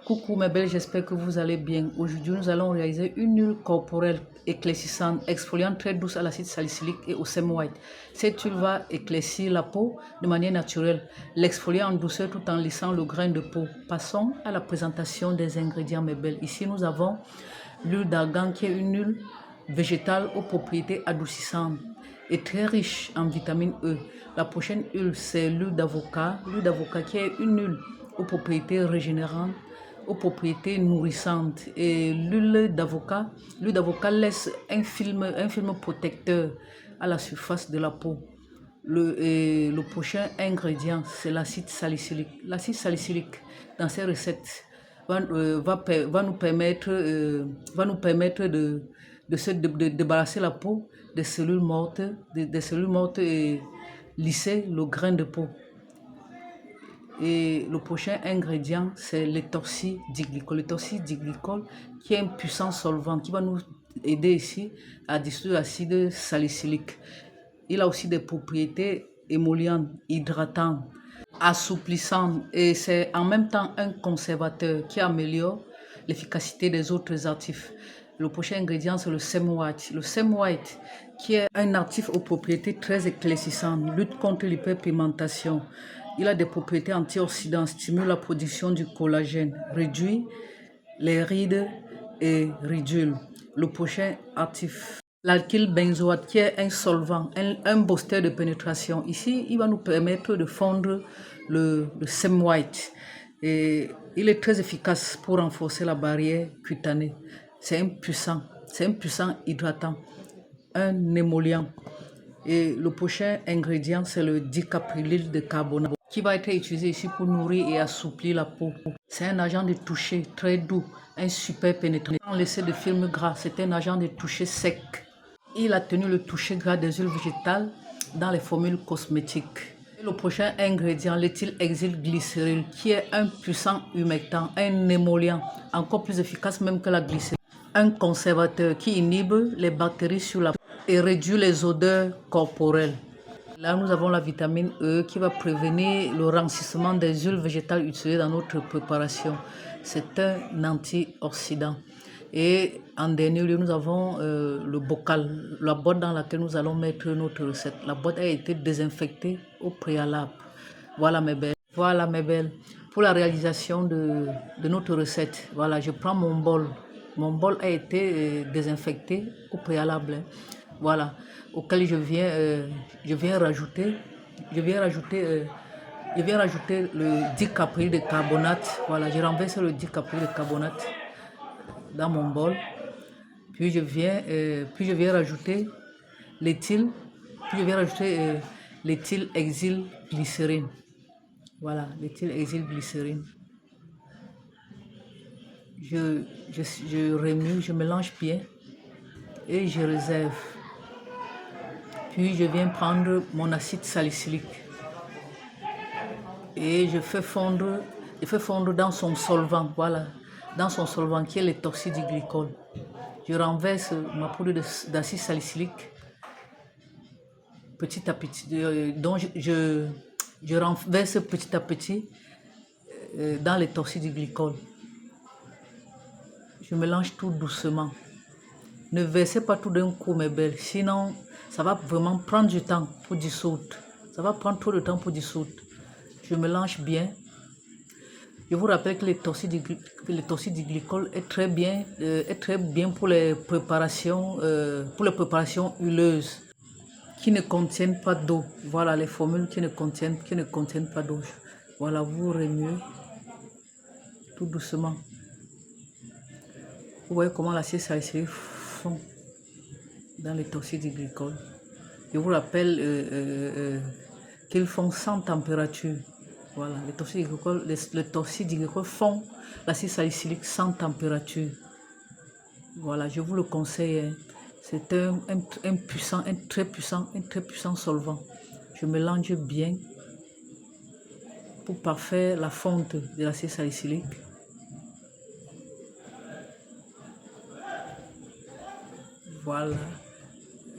Coucou mes belles, j'espère que vous allez bien. Aujourd'hui, nous allons réaliser une huile corporelle éclaircissante, exfoliante très douce à l'acide salicylique et au sème white. Cette huile va éclaircir la peau de manière naturelle, l'exfolier en douceur tout en lissant le grain de peau. Passons à la présentation des ingrédients mes belles. Ici, nous avons l'huile d'argan qui est une huile végétale aux propriétés adoucissantes et très riche en vitamine E. La prochaine huile, c'est l'huile d'avocat. L'huile d'avocat qui est une huile aux propriétés régénérantes, aux propriétés nourrissantes. Et l'huile d'avocat laisse un film protecteur à la surface de la peau. Le prochain ingrédient, c'est l'acide salicylique. L'acide salicylique, dans ces recettes, va nous permettre de débarrasser la peau des cellules mortes, et lisser le grain de peau. Et le prochain ingrédient, c'est l'étorcidiglycol. L'étorcidiglycol qui est un puissant solvant qui va nous aider ici à dissoudre l'acide salicylique. Il a aussi des propriétés émollientes, hydratantes, assoupissantes et c'est en même temps un conservateur qui améliore l'efficacité des autres actifs. Le prochain ingrédient, c'est le sème white. Le sème white, qui est un actif aux propriétés très éclaircissantes, lutte contre l'hyperpigmentation. Il a des propriétés antioxydantes, stimule la production du collagène, réduit les rides et ridules. Le prochain actif, l'alkyle benzoate, qui est un solvant, un booster de pénétration. Ici, il va nous permettre de fondre le sème white. Et il est très efficace pour renforcer la barrière cutanée. C'est un puissant hydratant, un émollient. Et le prochain ingrédient, c'est le dicaprylyl de carbonate, qui va être utilisé ici pour nourrir et assouplir la peau. C'est un agent de toucher très doux, un super pénétrant. Sans laisser de film gras, c'est un agent de toucher sec. Il a tenu le toucher gras des huiles végétales dans les formules cosmétiques. Et le prochain ingrédient, l'éthylhexylglycérine, qui est un puissant humectant, un émollient, encore plus efficace même que la glycérine. Un conservateur qui inhibe les bactéries sur la peau et réduit les odeurs corporelles. Là, nous avons la vitamine E qui va prévenir le rancissement des huiles végétales utilisées dans notre préparation. C'est un antioxydant. Et en dernier lieu, nous avons le bocal, la boîte dans laquelle nous allons mettre notre recette. La boîte a été désinfectée au préalable. Voilà mes belles. Voilà mes belles. Pour la réalisation de notre recette, voilà, je prends mon bol. Mon bol a été désinfecté au préalable. Voilà, auquel je viens rajouter le dicapryl de carbonate. Voilà, je renverse le dicapryl de carbonate dans mon bol. Puis je viens rajouter l'éthyle, l'éthylhexylglycérine. Voilà, l'éthylhexylglycérine. Je remue, je mélange bien et je réserve. Puis je viens prendre mon acide salicylique et je fais fondre dans son solvant, voilà, dans son solvant qui est l'étorcidiglycol. Je renverse ma poudre d'acide salicylique petit à petit, donc je renverse petit à petit dans l'étorcidiglycol. Je mélange tout doucement. Ne versez pas tout d'un coup, mes belles, sinon ça va vraiment prendre du temps pour dissoudre. Ça va prendre trop de temps pour dissoudre. Je mélange bien. Je vous rappelle que l'étorcidiglycol est très bien pour les préparations huileuses qui ne contiennent pas d'eau. Voilà les formules qui ne contiennent pas d'eau. Voilà, vous remuez tout doucement. Vous voyez comment l'acide salicylique fond dans l'étorcidiglycol. Je vous rappelle qu'ils font sans température. Voilà, l'étorcidiglycol fond l'acide salicylique sans température. Voilà, je vous le conseille. Hein. C'est un très puissant solvant. Je mélange bien pour parfaire la fonte de l'acide salicylique. Voilà,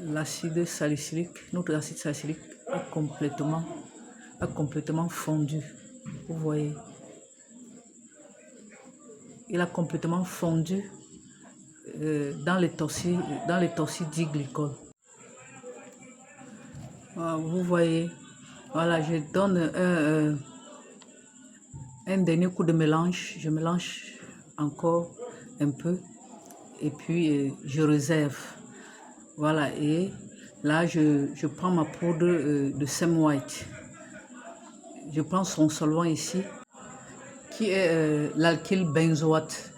notre acide salicylique a complètement fondu. Vous voyez. Il a complètement fondu dans les torsilles diglycoles. Voilà, vous voyez, voilà, je donne un dernier coup de mélange. Je mélange encore un peu et puis je réserve. Voilà, et là, je prends ma poudre de Sam White. Je prends son solvant ici, qui est l'alkyle benzoate.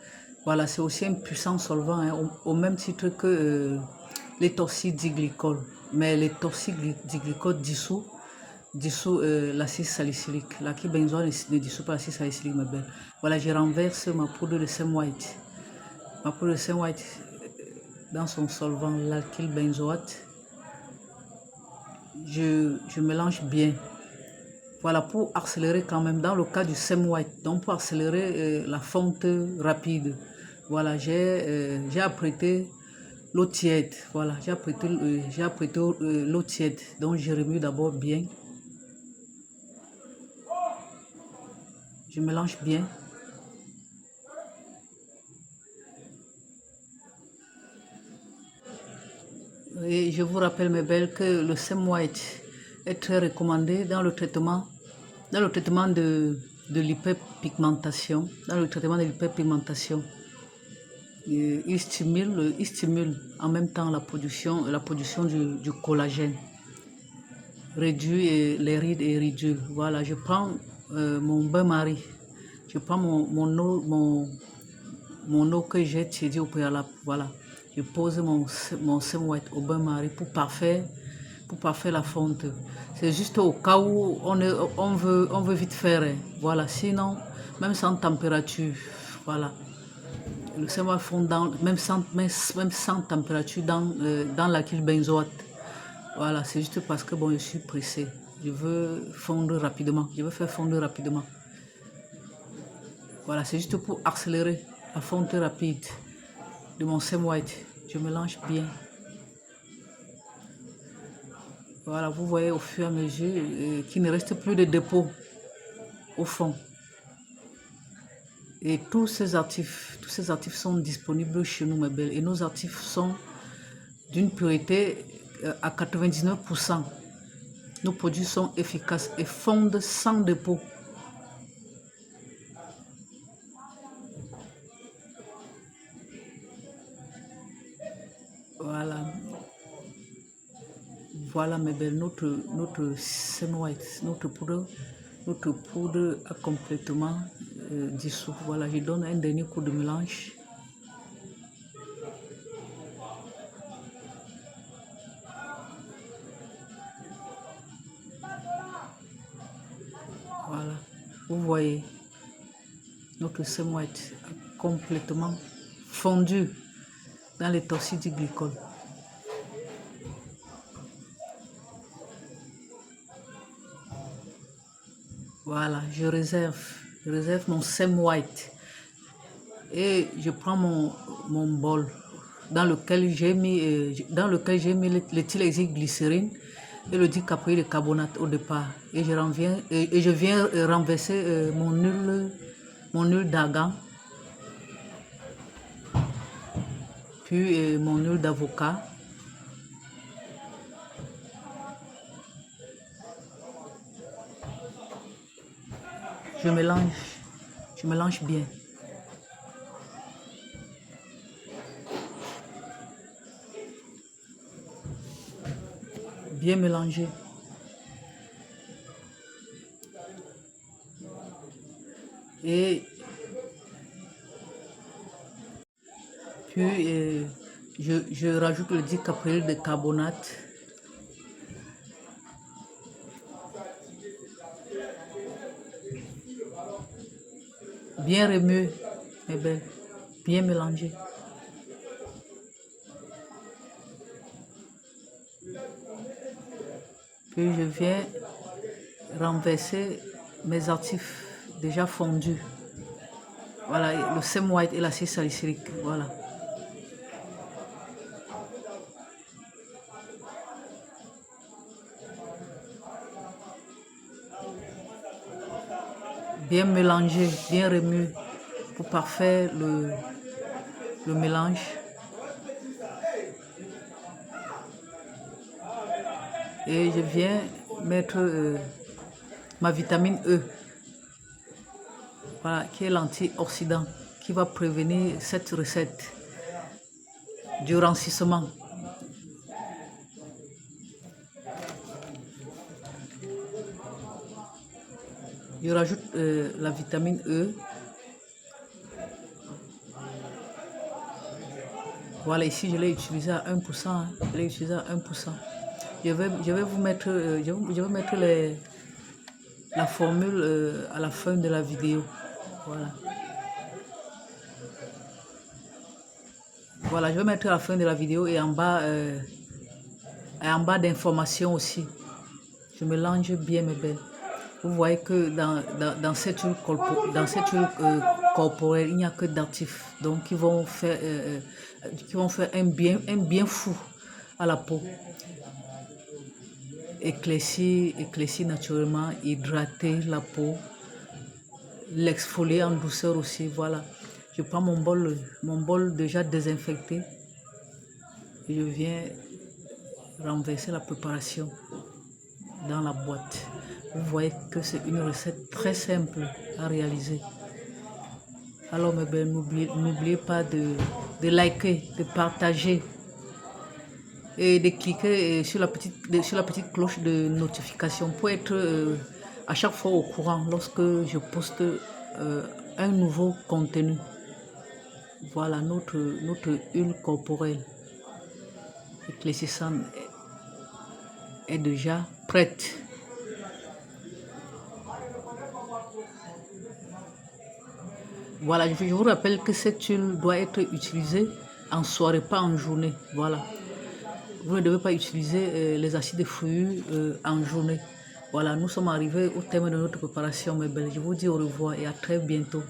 Voilà, c'est aussi un puissant solvant, hein, au même titre que les torsiddiglycols. Mais les torsiddiglycols dissous l'acide salicylique. L'alkyle benzoate ne dissout pas l'acide salicylique, ma belle. Voilà, je renverse ma poudre de Sam White. Ma poudre de Sam White dans son solvant, l'alkyle benzoate. Je mélange bien. Voilà, pour accélérer quand même, dans le cas du Sam White, donc pour accélérer la fonte rapide. Voilà, j'ai apprêté l'eau tiède. Voilà, j'ai apprêté l'eau tiède. Donc, je remue d'abord bien. Je mélange bien. Et je vous rappelle, mes belles, que le Sam White est très recommandé dans le traitement de l'hyperpigmentation. Il stimule en même temps la production du collagène, réduit les rides et ridules. Voilà, je prends mon bain-marie, je prends mon eau que j'ai tiédi au préalable. Voilà, je pose mon Sam White au bain-marie pour parfaire la fonte. C'est juste au cas où on veut vite faire. Voilà, sinon, même sans température, voilà. Le Sam White fond même sans température dans l'alkyle benzoate. Voilà, c'est juste parce que bon, je suis pressé. Je veux fondre rapidement. Je veux faire fondre rapidement. Voilà, c'est juste pour accélérer la fonte rapide de mon Sam White. Je mélange bien. Voilà, vous voyez au fur et à mesure qu'il ne reste plus de dépôt au fond. Et tous ces actifs sont disponibles chez nous, mes belles. Et nos actifs sont d'une pureté à 99%. Nos produits sont efficaces et fondent sans dépôt. Voilà. Voilà, mes belles, notre Sam White, notre poudre a complètement dissous. Voilà, je donne un dernier coup de mélange. Voilà, vous voyez, notre Sam White a complètement fondu dans les torsiddiglycols. Voilà, je réserve mon Sam White et je prends mon bol dans lequel j'ai mis l'éthylhexylglycérine et le dicapryl de carbonate au départ. Et je viens renverser mon huile d'argan, puis mon huile d'avocat. Je mélange bien. Bien mélangé. Et puis je rajoute le dicapryl de carbonate. Bien remué, mes belles, bien mélangé. Puis je viens renverser mes actifs déjà fondus. Voilà, le Sam White et l'acide salicylique. Voilà. Bien mélangé, bien remué. pour parfaire le mélange. Et je viens mettre ma vitamine E, voilà, qui est l'antioxydant, qui va prévenir cette recette du rancissement. Je rajoute la vitamine E. Voilà, ici je l'ai utilisé à 1%. Hein. Je l'ai utilisé à 1%. Je vais vous mettre, je vais mettre la formule à la fin de la vidéo. Voilà. Voilà, je vais mettre à la fin de la vidéo et en bas d'informations aussi. Je mélange bien mes belles. Vous voyez que dans cette huile corporelle, il n'y a que d'actifs. Donc, qui vont faire un bien fou à la peau. Éclaircir naturellement, hydrater la peau, l'exfolier en douceur aussi. Voilà. Je prends mon bol déjà désinfecté et je viens renverser la préparation dans la boîte. Vous voyez que c'est une recette très simple à réaliser. Alors mes belles, n'oubliez pas de liker, de partager et de cliquer sur la petite cloche de notification pour être à chaque fois au courant lorsque je poste un nouveau contenu. Voilà notre huile corporelle éclaircissante est déjà prête. Voilà, je vous rappelle que cette huile doit être utilisée en soirée, pas en journée. Voilà. Vous ne devez pas utiliser les acides fruits en journée. Voilà, nous sommes arrivés au terme de notre préparation, mes belles. Je vous dis au revoir et à très bientôt.